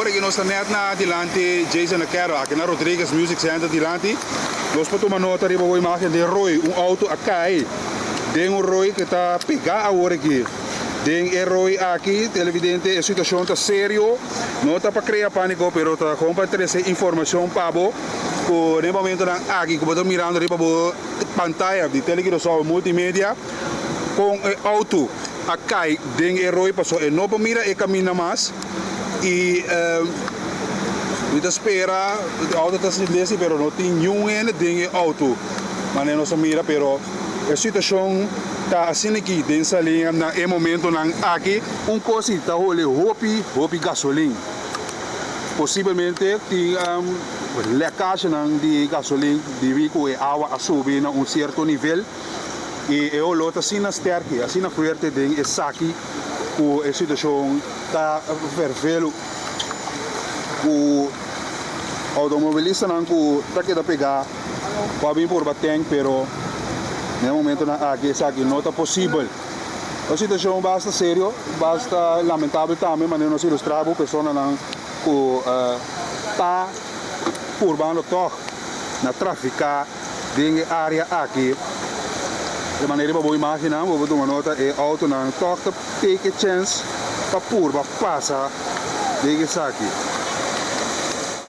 Aqui nós estamos na Dilante, Jason Aquero, aqui na Rodrigues Music Center Dilante. Nós podemos tomar nota de uma imagem de Roy, auto aqui. Tem Roy que está pegado agora aqui. Tem Roy aqui, televidente, a situação está sério. Não está para criar pânico, mas está com para trazer informação para você. Por no momento aqui, como estamos mirando ali para a pantalla de televisão multimédia, com o auto aqui, tem Roy passou e não para mirar e caminha mais. E we espera o auto está silêncio, pero não tem nenhum ding auto. Mas não se mira, pero a situação está assim aqui, dentro da linha, na momento aqui, coisa está olhando hopi gasolina. Possivelmente tem lecagem de gasolina, devido a água a subir a certo nível. E eu loto assim na sterke, assim na forte ding é aqui. A situação está vermelho. O automobilista não está querendo pegar para vir por bater, pero no momento aqui não está possível. A situação basta sério, basta lamentável também, mas não se ilustra a pessoa não está curvando todo na tráfico dentro da área aqui. De maneira que vou imaginar, vou tomar nota, o auto não toca, take a chance para curva, passa, dentro aqui.